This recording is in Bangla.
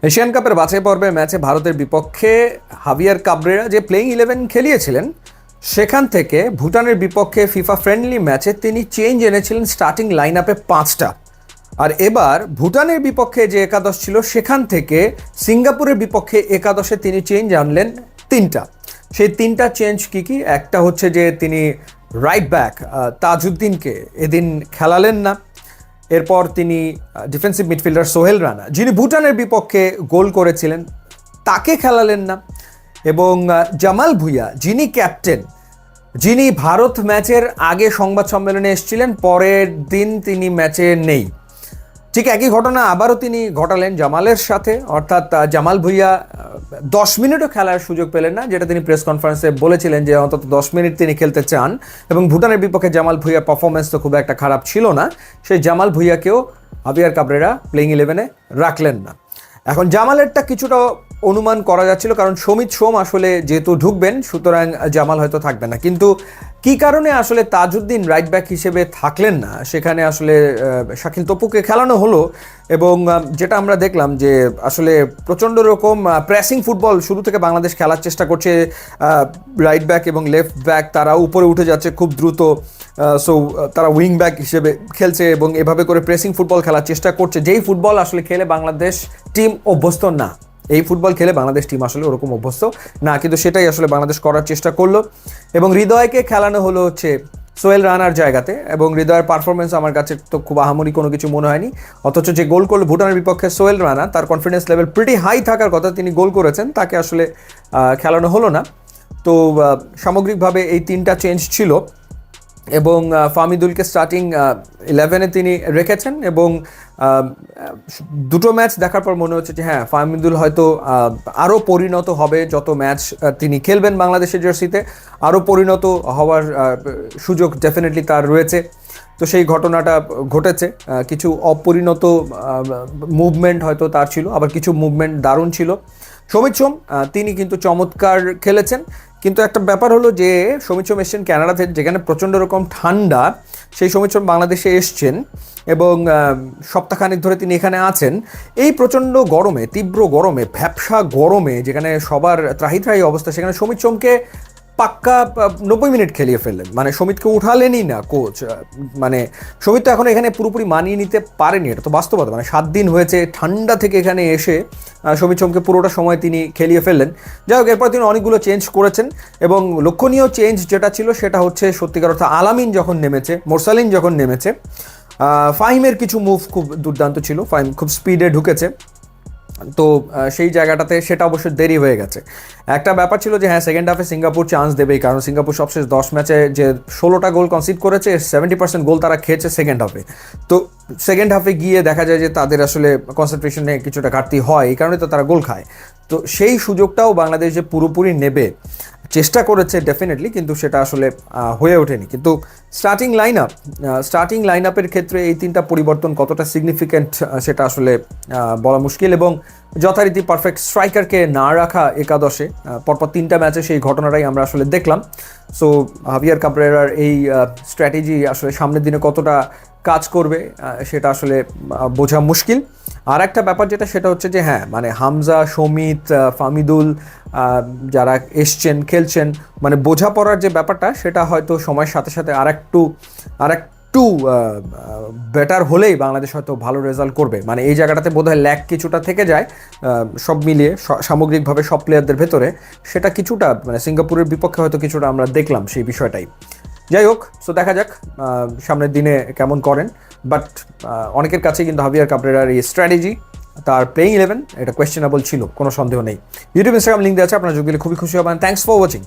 এশিয়ান কাপের বাছাই পর্বের ম্যাচে ভারতের বিপক্ষে হাভিয়ার কাবরেরা যে প্লেইং 11 খেলিয়েছিলেন, সেখান থেকে ভুটানের বিপক্ষে ফিফা ফ্রেন্ডলি ম্যাচে তিনি চেঞ্জ এনেছিলেন স্টার্টিং লাইন আপে 5টা। আর এবার ভুটানের বিপক্ষে যে একাদশ ছিল সেখান থেকে সিঙ্গাপুরের বিপক্ষে একাদশে তিনি চেঞ্জ আনলেন 3টা। সেই 3টা চেঞ্জ কি? একটা হচ্ছে যে তিনি রাইট ব্যাক তাজউদ্দিনকে এদিন খেলালেন না। এরপর তিনি ডিফেন্সিভ মিডফিল্ডার সোহেল রানা, যিনি ভুটানের বিপক্ষে গোল করেছিলেন, তাকে খেলালেন না। এবং জামাল ভুঁইয়া, যিনি ক্যাপ্টেন, যিনি ভারত ম্যাচের আগে সংবাদ সম্মেলনে এসেছিলেন, পরের দিন তিনি ম্যাচে নেই। ঠিক একই ঘটনা আবারও তিনি ঘটালেন জামালের সাথে, অর্থাৎ জামাল ভুঁইয়া 10 মিনিটও খেলার সুযোগ পেলেন না, যেটা তিনি প্রেস কনফারেন্সে বলেছিলেন যে অন্তত 10 মিনিট তিনি খেলতে চান। এবং ভুটানের বিপক্ষে জামাল ভুঁইয়ার পারফরমেন্স তো খুব একটা খারাপ ছিল না, সেই জামাল ভুঁইয়াকেও হাভিয়ার কাবরেরা প্লেইং 11-এ রাখলেন না। এখন জামালেরটা কিছুটা অনুমান করা যাচ্ছিল, কারণ সমিত সোম আসলে যেহেতু ঢুকবেন, সুতরাং জামাল হয়তো থাকবে না। কিন্তু কি কারণে আসলে তাজউদ্দিন রাইট ব্যাক হিসেবে থাকলেন না, সেখানে আসলে শাকিল তপুকে খেলানো হলো। এবং যেটা আমরা দেখলাম যে আসলে প্রচণ্ড রকম প্রেসিং ফুটবল শুরু থেকে বাংলাদেশ খেলার চেষ্টা করছে। রাইট ব্যাক এবং লেফট ব্যাক তারা উপরে উঠে যাচ্ছে খুব দ্রুত। সো তারা উইং ব্যাক হিসেবে খেলছে এবং এভাবে করে প্রেসিং ফুটবল খেলার চেষ্টা করছে, যেই ফুটবল আসলে খেলে বাংলাদেশ টিম অভ্যস্ত না। এই ফুটবল খেলে বাংলাদেশ টিম আসলে ওরকম অভ্যস্ত না, কিন্তু সেটাই আসলে বাংলাদেশ করার চেষ্টা করলো। এবং হৃদয়কে খেলানো হলো হচ্ছে সোহেল রানার জায়গাতে, এবং হৃদয়ের পারফরমেন্স আমার কাছে তো খুব আহামরি কোনো কিছু মনে হয়নি। অথচ যে গোল করলো ভুটানের বিপক্ষে সোহেল রানা, তার কনফিডেন্স লেভেল প্রিটি হাই থাকার কথা, তিনি গোল করেছেন, তাকে আসলে খেলানো হলো না। তো সামগ্রিকভাবে এই 3টা চেঞ্জ ছিল। এবং ফাহমিদুলকে স্টার্টিং 11-এ তিনি রেখেছেন। এবং দুটো ম্যাচ দেখার পর মনে হচ্ছে যে হ্যাঁ, ফাহমিদুল হয়তো আরও পরিণত হবে, যত ম্যাচ তিনি খেলবেন বাংলাদেশের জার্সিতে আরও পরিণত হওয়ার সুযোগ ডেফিনেটলি তার রয়েছে। তো সেই ঘটনাটা ঘটেছে। কিছু অপরিণত মুভমেন্ট হয়তো তার ছিল, আবার কিছু মুভমেন্ট দারুণ ছিল। সমিত সোম তিনি কিন্তু চমৎকার খেলেছেন। কিন্তু একটা ব্যাপার হলো যে সমিত সোম এসছেন ক্যানাডাতে, যেখানে প্রচণ্ড রকম ঠান্ডা। সেই সমিত সোম বাংলাদেশে এসছেন এবং সপ্তাহখানেক ধরে তিনি এখানে আছেন। এই প্রচণ্ড গরমে, তীব্র গরমে, ভ্যাপসা গরমে, যেখানে সবার ত্রাহি অবস্থা, সেখানে সমিত সোমকে পাক্কা 90 মিনিট খেলিয়ে ফেললেন। মানে সমিতকে উঠালেনই না কোচ। মানে সমিত তো এখন এখানে পুরোপুরি মানিয়ে নিতে পারেনি, এটা তো বাস্তবতা। মানে 7 দিন হয়েছে ঠান্ডা থেকে এখানে এসে সমিত সোমকে পুরোটা সময় তিনি খেলিয়ে ফেললেন। যাই হোক, এরপর তিনি অনেকগুলো চেঞ্জ করেছেন। এবং লক্ষণীয় চেঞ্জ যেটা ছিল সেটা হচ্ছে সত্যিকার অর্থে আলামিন যখন নেমেছে, মোরসালিন যখন নেমেছে, ফাহিমের কিছু মুভ খুব দুর্দান্ত ছিল। ফাহিম খুব স্পিডে ঢুকেছে। তো সেই জায়গাটাতে সেটা অবশ্যই দেরি হয়ে গেছে। একটা ব্যাপার ছিল যে হ্যাঁ, সেকেন্ড হাফে সিঙ্গাপুর চান্স দেবেই, কারণ সিঙ্গাপুর সবশেষ 10 ম্যাচে যে 16টা গোল কনসিড করেছে, 70% গোল তারা খেয়েছে সেকেন্ড হাফে। তো সেকেন্ড হাফে গিয়ে দেখা যায় যে তাদের আসলে কনসেন্ট্রেশনে কিছুটা ঘাটতি হয়, এই কারণে তো তারা গোল খায়। তো সেই সুযোগটাও বাংলাদেশ যে পুরোপুরি নেবে চেষ্টা করেছে ডেফিনেটলি, কিন্তু সেটা আসলে হয়ে ওঠেনি। কিন্তু স্টার্টিং লাইন আপের ক্ষেত্রে এই 3টা পরিবর্তন কতটা সিগনিফিক্যান্ট সেটা আসলে বলা মুশকিল। এবং যথারীতি পারফেক্ট স্ট্রাইকারকে না রাখা একাদশে পরপর 3টা ম্যাচে, সেই ঘটনাটাই আমরা আসলে দেখলাম। সো হাভিয়ার কাবরেরার এই স্ট্র্যাটেজি আসলে সামনের দিনে কতটা কাজ করবে সেটা আসলে বোঝা মুশকিল। আর একটা ব্যাপার যেটা, সেটা হচ্ছে যে হ্যাঁ, মানে হামজা, সমিত, ফাহমিদুল যারা এসছেন খেলছেন, মানে বোঝাপড়ার যে ব্যাপারটা, সেটা হয়তো সময়ের সাথে সাথে আরেকটু বেটার হলেই বাংলাদেশ হয়তো ভালো রেজাল্ট করবে। মানে এই জায়গাটাতে বোধহয় ল্যাক কিছুটা থেকে যায় সব মিলিয়ে সামগ্রিকভাবে সব প্লেয়ারদের ভেতরে। সেটা কিছুটা মানে সিঙ্গাপুরের বিপক্ষে হয়তো কিছুটা আমরা দেখলাম সেই বিষয়টাই। যাই হোক, সো দেখা যাক সামনের দিনে কেমন করেন। বাট অনেকের কাছে কিন্তু হাভিয়ার কাবরেরার এই স্ট্র্যাটেজি, তার প্লেইং 11, এটা কোয়েশ্চেনেবল ছিল, কোনো সন্দেহ নেই। ইউটিউব, ইনস্টাগ্রাম লিঙ্ক দেওয়া আছে, আপনারা যোগ দিলে খুবই খুশি হবেন। Thanks for watching.